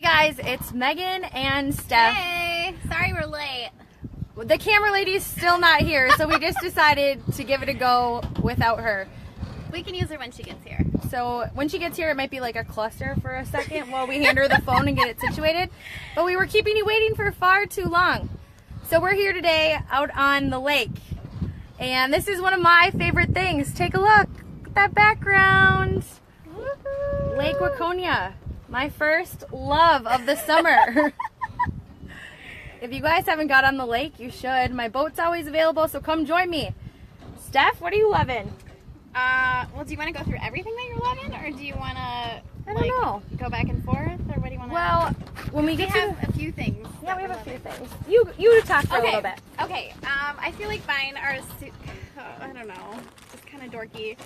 Guys, it's Megan and Steph. Hey, sorry we're late. The camera lady's still not here, so we just decided to give it a go without her. We can use her when she gets here. So when she gets here, it might be like a cluster for a second while we hand her the phone and get it situated. But we were keeping you waiting for far too long. So we're here today out on the lake. And this is one of my favorite things. Take a look at that background. Woo-hoo. Lake Waconia. My first love of the summer. If you guys haven't got on the lake, you should. My boat's always available, so come join me. Steph, what are you loving? Well, do you want to go through everything that you're loving, or do you want to, go back and forth, or what do you want to? Well, when we get to a few things. Yeah, we have a few things. You talk for a little bit. Okay. I feel like mine are. I don't know. Just kind of dorky.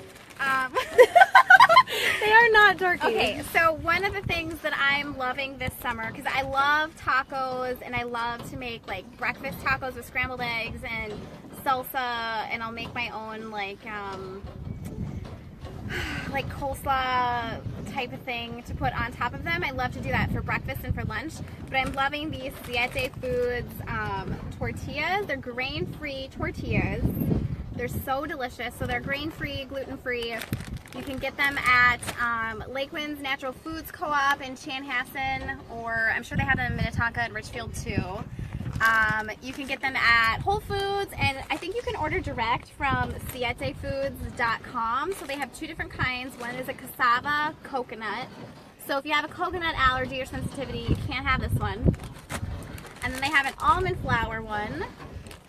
They are not dorky. Okay, so one of the things that I'm loving this summer, because I love tacos and I love to make like breakfast tacos with scrambled eggs and salsa, and I'll make my own like coleslaw type of thing to put on top of them. I love to do that for breakfast and for lunch. But I'm loving these Csa Foods tortillas. They're grain-free tortillas. They're so delicious. So they're grain-free, gluten-free. You can get them at Lakewinds Natural Foods Co-op in Chanhassen, or I'm sure they have them in Minnetonka and Richfield too. You can get them at Whole Foods, and I think you can order direct from CsaFoods.com. So they have two different kinds. One is a cassava coconut. So if you have a coconut allergy or sensitivity, you can't have this one. And then they have an almond flour one.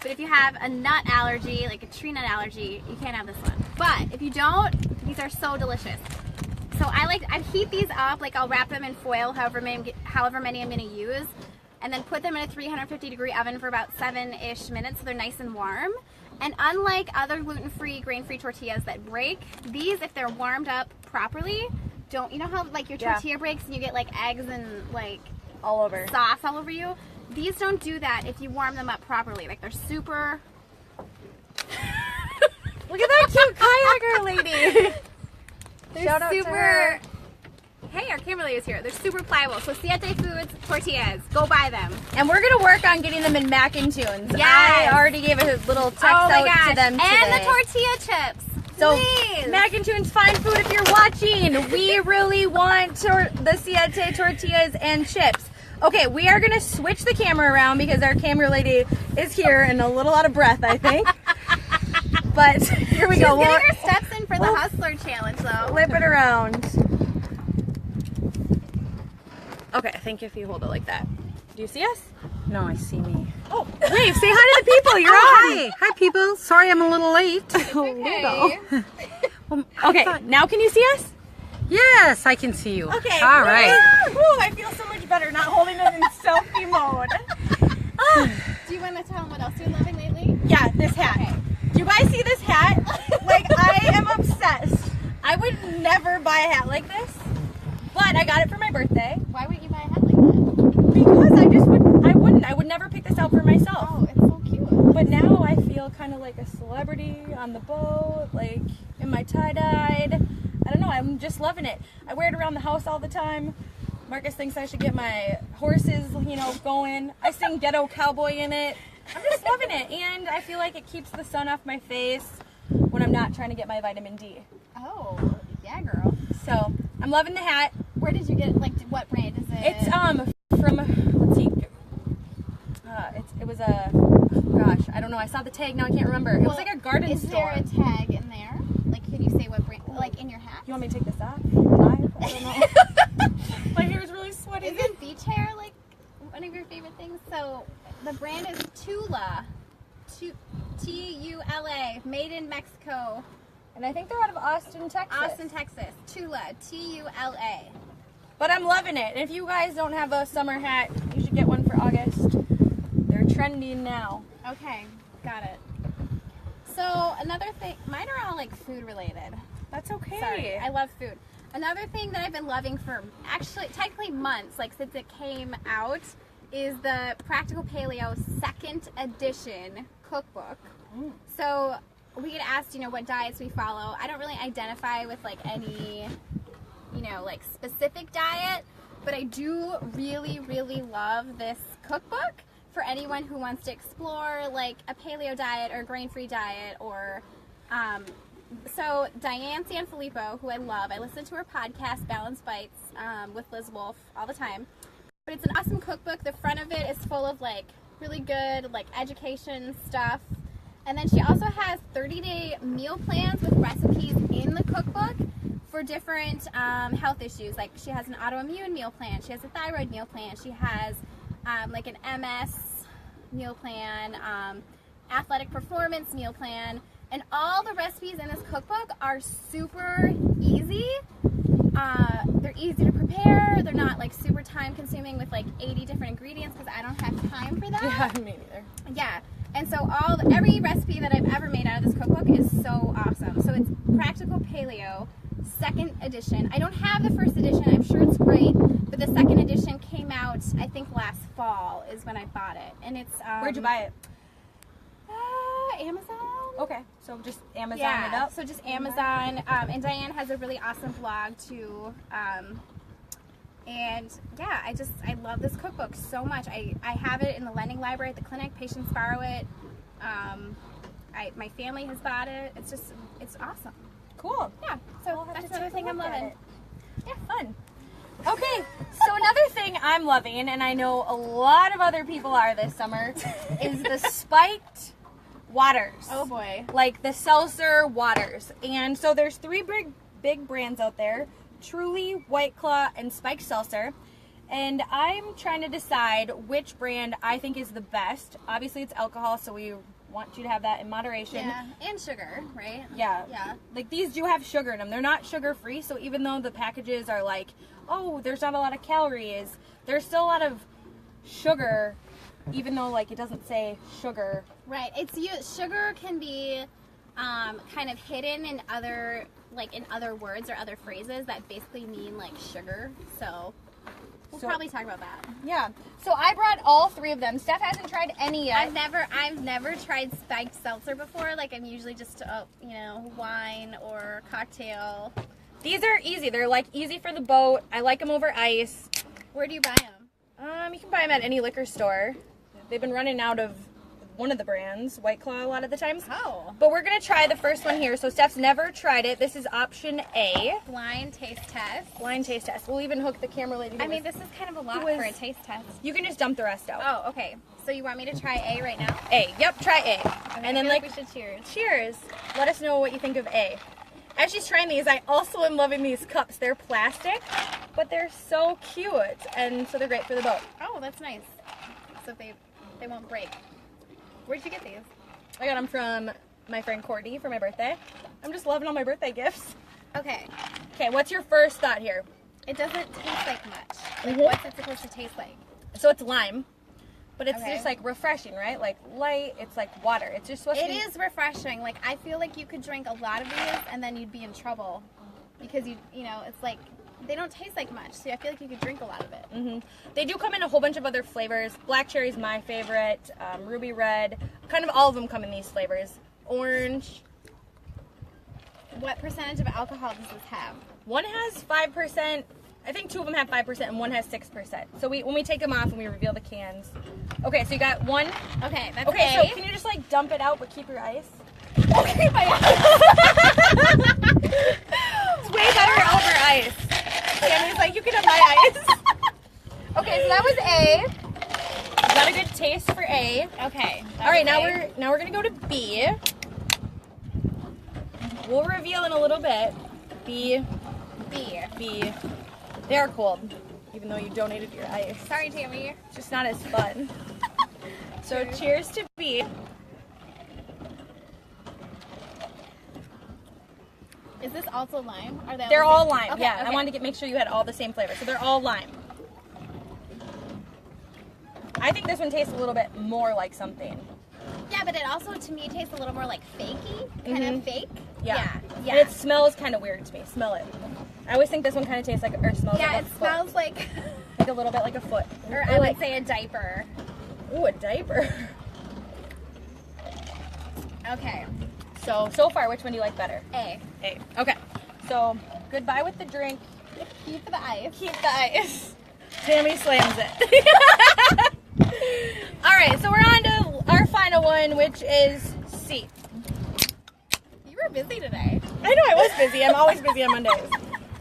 But if you have a nut allergy, like a tree nut allergy, you can't have this one. But if you don't, these are so delicious. So I heat these up, like I'll wrap them in foil, however many I'm gonna use, and then put them in a 350-degree oven for about 7-ish minutes so they're nice and warm. And unlike other gluten-free, grain-free tortillas that break, these, if they're warmed up properly, don't, you know how like your tortilla breaks and you get like eggs and like all over sauce all over you? These don't do that if you warm them up properly. Like they're super... Look at that cute kayaker lady. They're super... Hey, our camera lady is here. They're super pliable. So Csa Foods Tortillas, go buy them. And we're going to work on getting them in mac and tunes. Yes. I already gave a little text out to them today. And the tortilla chips. So, please. mac and tunes, fine food if you're watching. We really want the Csa tortillas and chips. Okay, we are going to switch the camera around because our camera lady is here and a little out of breath, I think. But here we go. She's getting her steps in for the Hustler Challenge, though. Flip it around. Okay, I think if you hold it like that. Do you see us? No, I see me. Oh, wave. Say hi to the people. You're on. Hi. Hi, people. Sorry I'm a little late. Okay. Okay, now can you see us? Yes, I can see you. Okay. All right. Ooh, I feel so much better not holding it in selfie mode. Do you want to tell them what else you're loving lately? Yeah, this hat. Okay. Do you guys see this hat? Like, I am obsessed. I would never buy a hat like this, but I got it for my birthday. Why wouldn't you buy a hat like that? Because I would never pick this out for myself. Oh, it's so cute. But now I feel kind of like a celebrity on the boat, like in my tie-dyed. I don't know, I'm just loving it. I wear it around the house all the time. Marcus thinks I should get my horses, going. I sing Ghetto Cowboy in it. I'm just loving it, and I feel like it keeps the sun off my face when I'm not trying to get my vitamin D. Oh, yeah, girl. So, I'm loving the hat. Where did you get it? Like, what brand is it? It's from, let's see, it was a, oh gosh, I don't know, I saw the tag, now I can't remember. It was like a garden store. Is there a tag in there? Like, can you say what brand, like in your hat? You want me to take this off? Live? I don't know. My hair is really sweaty. Isn't beach hair like one of your favorite things? So the brand is Tula, T-U-L-A, made in Mexico. And I think they're out of Austin, Texas. Austin, Texas. Tula, T-U-L-A. But I'm loving it. And if you guys don't have a summer hat, you should get one for August. They're trending now. Okay, got it. So another thing, mine are all like food related. That's okay. Sorry, I love food. Another thing that I've been loving for actually technically months, like since it came out, is the Practical Paleo 2nd edition cookbook. So we get asked, what diets we follow. I don't really identify with like any, like specific diet, but I do really, really love this cookbook for anyone who wants to explore like a paleo diet or grain-free diet or so Diane Sanfilippo, who I love, I listen to her podcast Balance Bites with Liz Wolfe all the time, but it's an awesome cookbook. The front of it is full of like really good like education stuff, and then she also has 30-day meal plans with recipes in the cookbook for different health issues. Like she has an autoimmune meal plan, she has a thyroid meal plan, she has like an MS meal plan, athletic performance meal plan, and all the recipes in this cookbook are super easy. They're easy to prepare. They're not like super time consuming with like 80 different ingredients because I don't have time for that. Yeah, me neither. Yeah, and so every recipe that I've ever made out of this cookbook is so awesome. So it's Practical Paleo, second edition. I don't have the first edition. I'm sure it's great, but the second edition came out I think last fall is when I bought it, and it's Where'd you buy it? Amazon. Okay, so just Amazon Yeah, it up. so just Amazon, and Diane has a really awesome blog too, and yeah, I love this cookbook so much. I have it in the lending library at the clinic. Patients borrow it. My family has bought it. It's awesome. Cool. Yeah, so that's another thing I'm loving. Yeah, fun. Okay, so another thing I'm loving, and I know a lot of other people are this summer, is the spiked waters. Oh boy. Like the seltzer waters. And so there's three big brands out there, Truly, White Claw, and Spiked Seltzer. And I'm trying to decide which brand I think is the best. Obviously it's alcohol, so we want you to have that in moderation. Yeah, and sugar, right? Yeah. Yeah. Like these do have sugar in them. They're not sugar free, so even though the packages are like, oh, there's not a lot of calories, there's still a lot of sugar, even though like it doesn't say sugar. Right. Sugar can be kind of hidden in other words or other phrases that basically mean like sugar. So we'll probably talk about that. Yeah. So I brought all three of them. Steph hasn't tried any yet. I've never tried spiked seltzer before. Like I'm usually just wine or cocktail. These are easy. They're like easy for the boat. I like them over ice. Where do you buy them? You can buy them at any liquor store. They've been running out of one of the brands, White Claw, a lot of the times. Oh. But we're going to try the first one here. So Steph's never tried it. This is option A. Blind taste test. Blind taste test. We'll even hook the camera lady. This is kind of a lot for a taste test. You can just dump the rest out. Oh, okay. So you want me to try A right now? A. Yep, try A. Okay, and then I feel like we should cheers. Cheers. Let us know what you think of A. As she's trying these, I also am loving these cups. They're plastic, but they're so cute, and so they're great for the boat. Oh, that's nice. So they won't break. Where'd you get these? I got them from my friend Courtney for my birthday. I'm just loving all my birthday gifts. Okay. Okay, what's your first thought here? It doesn't taste like much. Like, Mhm. what's it supposed to taste like? So it's lime, but it's Okay. just like refreshing, right? Like light, it's like water. It's just supposed to It be... is refreshing. Like, I feel like you could drink a lot of these and then you'd be in trouble because it's like they don't taste like much. So I feel like you could drink a lot of it. Mm-hmm. They do come in a whole bunch of other flavors. Black cherry's my favorite. Ruby red. Kind of all of them come in these flavors. Orange. What percentage of alcohol does this have? One has 5%. I think two of them have 5% and one has 6%. So when we take them off and we reveal the cans. Okay, so you got one. Okay, that's Okay, A. so can you just like dump it out but keep your ice? Okay, my ice. It's way better over ice. Sammy's like, you can have my ice. Okay, so that was A. You got a good taste for A. Okay. All right, now we're gonna go to B. We'll reveal in a little bit. B. They are cold, even though you donated your ice. Sorry, Tammy. It's just not as fun. So cheers to B. Is this also lime? Are they They're the all same? lime. Okay, Yeah, okay. I wanted to make sure you had all the same flavor. So they're all lime. I think this one tastes a little bit more like something. Yeah, but it also, to me, tastes a little more like fakey. Kind of fake. Yeah. Yeah. And it smells kind of weird to me. Smell it. I always think this one kind of tastes like, or smells Yeah, like a it foot. smells like, Like a little bit like a foot. or I would say a diaper. Ooh, a diaper. Okay. So far, which one do you like better? A. A. Okay. So, goodbye with the drink. Keep the ice. Keep the ice. Tammy slams it. All right, so we're on to our final one, which is C. You were busy today. I know I was busy. I'm always busy on Mondays.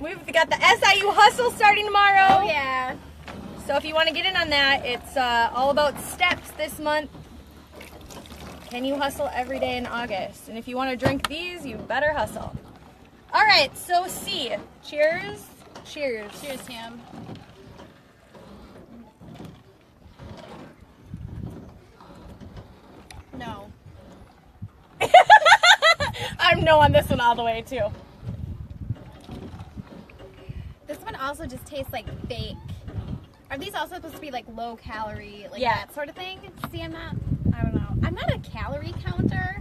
We've got the SIU Hustle starting tomorrow. Oh, yeah. So if you want to get in on that, it's all about steps this month. Can you hustle every day in August? And if you want to drink these, you better hustle. All right, so C. Cheers. Cheers. Cheers, Tam. No. I'm no on this one all the way, too. This one also just tastes like fake. Are these also supposed to be like low calorie, like Yeah. that sort of thing? See, I don't know. I'm not a calorie counter.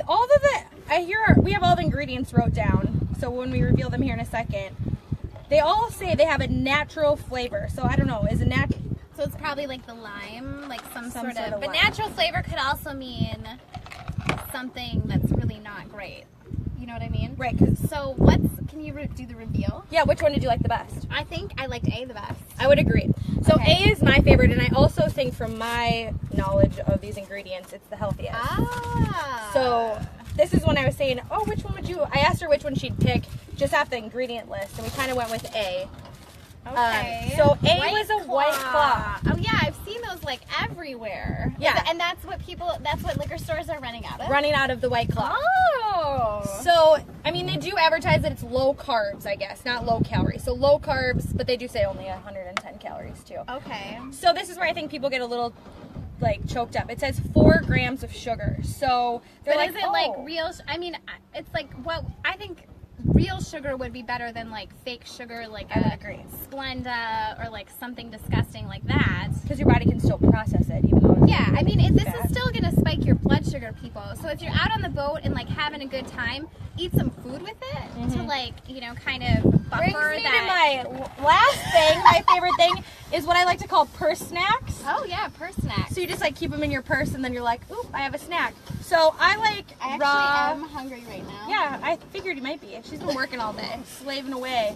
All of the, we have all the ingredients wrote down, so when we reveal them here in a second, they all say they have a natural flavor. So I don't know, is it natural? So it's probably like the lime, like some sort of. But lime. natural flavor could also mean something that's really not great. You know what I mean? Right, 'cause- So can you do the reveal? Yeah, which one did you like the best? I think I liked A the best. I would agree. So Okay. A is my favorite, and I also think from my knowledge of these ingredients, it's the healthiest. Ah. So this is when I was saying, oh, which one would you, I asked her which one she'd pick just off the ingredient list, and we kind of went with A. Okay. So A was a White Claw. Oh yeah, I've seen those like everywhere. Yeah. And that's what liquor stores are running out of. Running out of the White Claw. Oh. So, I mean, they do advertise that it's low carbs, I guess, not low calories. So low carbs, but they do say only 110 calories too. Okay. So this is where I think people get a little like choked up. It says 4 grams of sugar. So they're But like, is it oh. like real? I mean, it's like I think real sugar would be better than like fake sugar, like I would a agree. Splenda or like something disgusting like that. Because your body can still process it, even though it's Yeah, I mean, this fat. is still gonna spike your blood sugar, people. So if you're out on the boat and like having a good time, eat some food with it to like, you know, kind of buffer Brings me that. to my last thing. My favorite thing is what I like to call purse snacks. Oh yeah, purse snacks. So you just like keep them in your purse, and then you're like, "Ooh, I have a snack." So I like I raw. actually am hungry right now. Yeah, I figured you might be. She's been working all day, slaving away.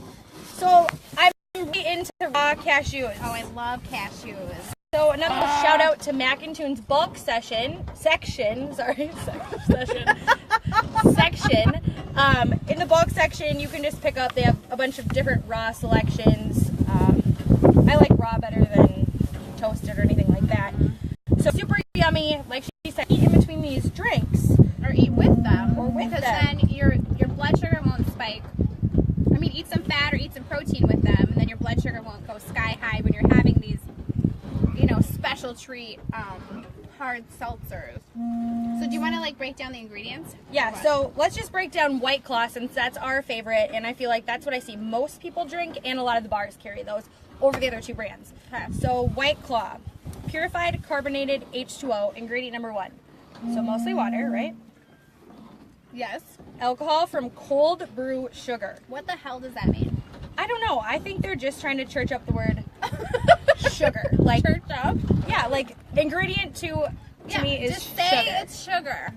So I'm really into raw cashews. Oh, I love cashews. So another shout out to Mac and Tune's bulk section. In the bulk section, you can just pick up. They have a bunch of different raw selections. I like raw better than toasted or anything like that. So super yummy. Like she said, eat in between these drinks. Or eat with them. Or with because them. then your blood sugar won't spike. I mean, eat some fat or eat some protein with them, and then your blood sugar won't go sky high when you're having these, you know, special treat hard seltzers. So do you want to like break down the ingredients? Yeah, so let's just break down White Claw since that's our favorite, and I feel like that's what I see most people drink, and a lot of the bars carry those over the other two brands. Okay. So White Claw, purified carbonated H2O, ingredient number 1. So mostly water, right? Yes. Alcohol from cold brew sugar. What the hell does that mean? I don't know. I think they're just trying to church up the word sugar. Like Church up? Yeah, like ingredient to me is just say sugar. it's sugar.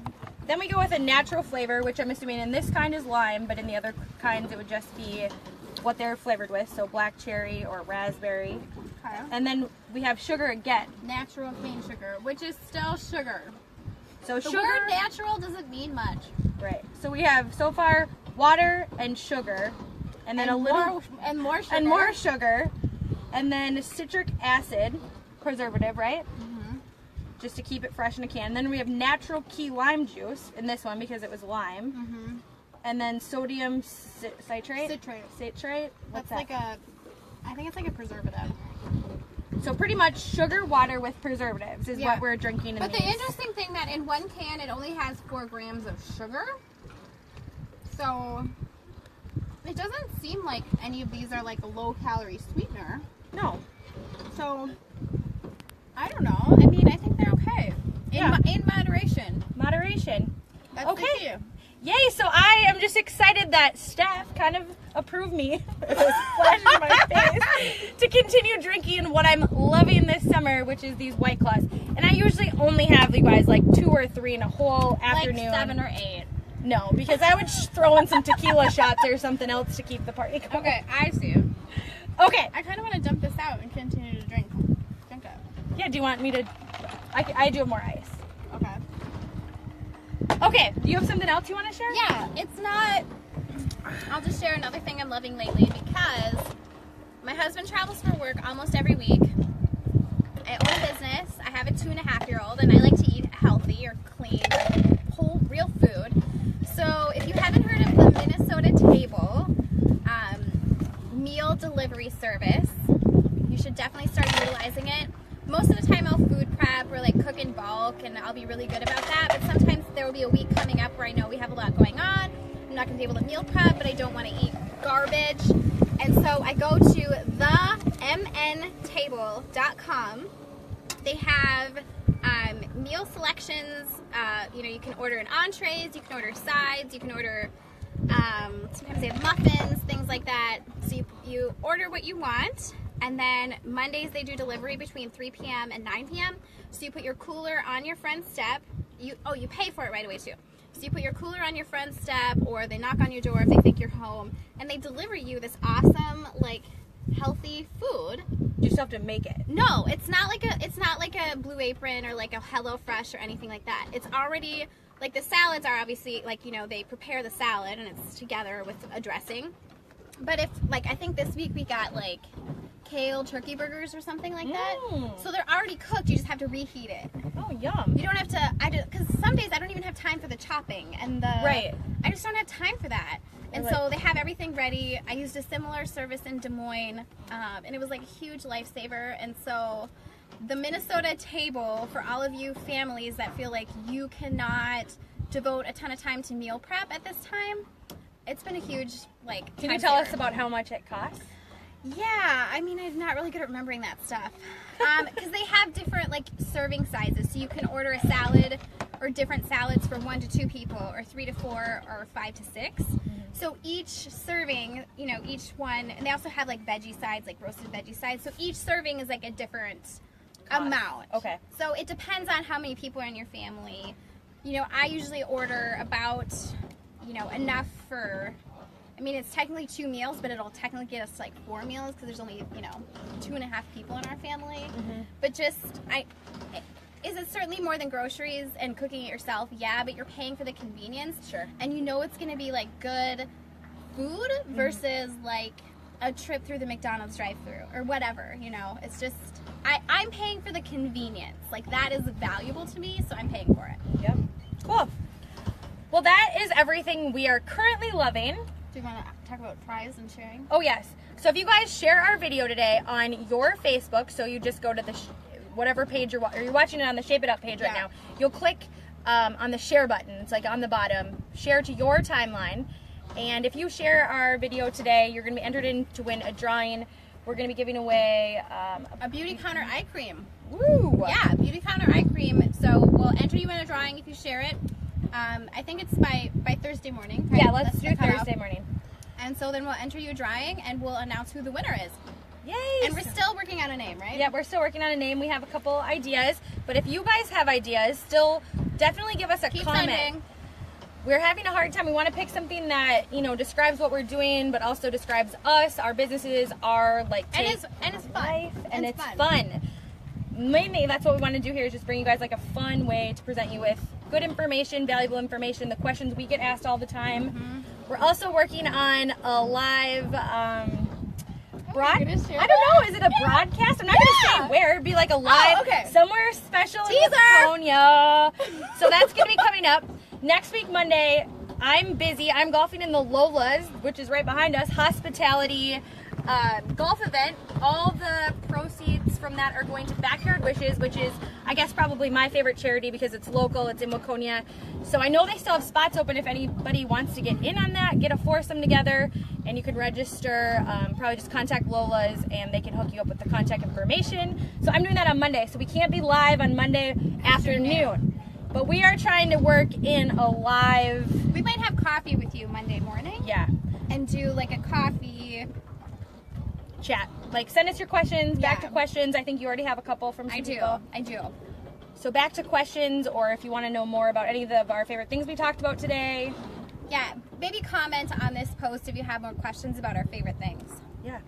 Then we go with a natural flavor, which I'm assuming in this kind is lime, but in the other kinds it would just be what they're flavored with, so black cherry or raspberry. Okay. And then we have sugar again. Natural cane sugar, which is still sugar. So The sugar, word natural doesn't mean much. right? So we have so far water and sugar, and then a little more sugar. and more sugar, and then citric acid, preservative, right? Just to keep it fresh in a can. Then we have natural key lime juice in this one because it was lime. And then sodium citrate. Citrate. Citrate. What's That's that? I think it's like a preservative. So pretty much sugar water with preservatives is Yeah. what we're drinking in But the these. interesting thing that in one can it only has 4 grams of sugar. So it doesn't seem like any of these are like a low calorie sweetener. No. So I don't know. I mean, I think they're okay. In moderation. Moderation. That's Okay. the key. Yay, so I am just excited that Steph kind of approved me with a splash in my face to continue drinking what I'm loving this summer, which is these White Claws. And I usually only have, you guys, like 2 or 3 in a whole afternoon. Like 7 or 8. No, because I would throw in some tequila shots or something else to keep the party going. Okay, I see. Okay. I kind of want to dump this out and continue to drink it. Yeah, do you want me to? I do have more ice. Okay. Okay, do you have something else you want to share? Yeah, it's not. I'll just share another thing I'm loving lately because my husband travels for work almost every week. I own a business. I have a 2.5-year-old, and I like to eat healthy or clean, whole, real food. So if you haven't heard of the Minnesota Table meal delivery service, you should definitely start utilizing it. Most of the time I'll food prep or like cook in bulk, and I'll be really good about that. But sometimes there will be a week coming up where I know we have a lot going on. I'm not going to be able to meal prep, but I don't want to eat garbage. And so I go to themntable.com. They have meal selections. You can order in entrees, you can order sides, you can order, sometimes they have muffins, things like that. So you order what you want, and then Mondays they do delivery between 3 p.m. and 9 p.m. So you put your cooler on your front step. You pay for it right away too. So you put your cooler on your front step, or they knock on your door if they think you're home, and they deliver you this awesome, like, healthy food. You just have to make it. No, it's not like a Blue Apron or like a Hello Fresh or anything like that. It's already, like, the salads are obviously, like, they prepare the salad and it's together with a dressing. But if, like, I think this week we got, like, kale turkey burgers or something like that. So they're already cooked. You just have to reheat it. Oh, yum. You don't have to, because some days I don't even have time for the chopping and the, Right. I just don't have time for that. And so they have everything ready. I used a similar service in Des Moines, and it was like a huge lifesaver. And so the Minnesota Table, for all of you families that feel like you cannot devote a ton of time to meal prep at this time, it's been a huge, like, Can you tell us about how much it costs? Yeah, I mean, I'm not really good at remembering that stuff. Because they have different, like, serving sizes. So you can order a salad or different salads for 1 to 2 people, or 3 to 4, or 5 to 6. So each serving, each one, and they also have, like, veggie sides, like roasted veggie sides. So each serving is, like, a different amount. Okay. So it depends on how many people are in your family. I usually order about, enough for... I mean, it's technically 2 meals, but it'll technically get us like 4 meals because there's only, 2.5 people in our family. But is it certainly more than groceries and cooking it yourself? Yeah, but you're paying for the convenience. Sure. And it's going to be like good food versus like a trip through the McDonald's drive-thru or whatever. It's just, I'm paying for the convenience. Like, that is valuable to me, so I'm paying for it. Yep. Cool. Well, that is everything we are currently loving. Do you want to talk about fries and sharing? Oh, yes. So if you guys share our video today on your Facebook, so you just go to the whatever page you're watching it on the Shape It Up page right now, you'll click on the share button. It's like on the bottom. Share to your timeline. And if you share our video today, you're going to be entered in to win a drawing. We're going to be giving away a beauty counter eye cream. Woo! Yeah, beauty counter eye cream. So we'll enter you in a drawing if you share it. I think it's by Thursday morning. Right? Yeah, let's do Thursday morning. And so then we'll enter you a drawing and we'll announce who the winner is. Yay! And we're still working on a name, right? Yeah, we're still working on a name. We have a couple ideas. But if you guys have ideas, still definitely give us a comment. Sending. We're having a hard time. We want to pick something that, describes what we're doing, but also describes us, our businesses, our, like, and it's fun. Life, and it's fun. Mainly, that's what we want to do here, is just bring you guys, like, a fun way to present you with good information, valuable information, the questions we get asked all the time. We're also working on a live I don't know, is it a broadcast? I'm not going to say where. It'd be like a live somewhere special in Waconia. So that's going to be coming up next week, Monday. I'm busy. I'm golfing in the Lola's, which is right behind us, hospitality golf event. All the proceeds from that are going to Backyard Wishes, which is, I guess, probably my favorite charity because it's local. It's in Waconia. So I know they still have spots open if anybody wants to get in on that, get a foursome together, and you can register. Probably just contact Lola's and they can hook you up with the contact information. So I'm doing that on Monday. So we can't be live on Monday afternoon. But we are trying to work in a live... We might have coffee with you Monday morning. Yeah. And do like a coffee... chat. Like, send us your questions, back to questions. I think you already have a couple from some people. I do. So back to questions, or if you want to know more about any of our favorite things we talked about today. Yeah, maybe comment on this post if you have more questions about our favorite things. Yeah.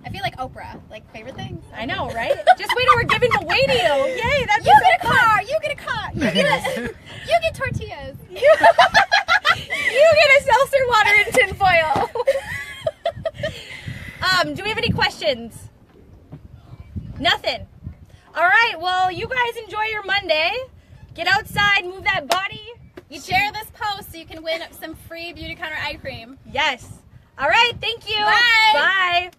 I feel like Oprah. Like, favorite things. I know, right? Just wait till we're giving away deal. Yay, that'd be You so get a fun. car. You get a car. You get tortillas. You get a seltzer water in tinfoil. Do we have any questions? Nothing. All right, well, you guys enjoy your Monday. Get outside, move that body. Share this post so you can win some free Beauty Counter eye cream. Yes. All right, thank you. Bye. Bye.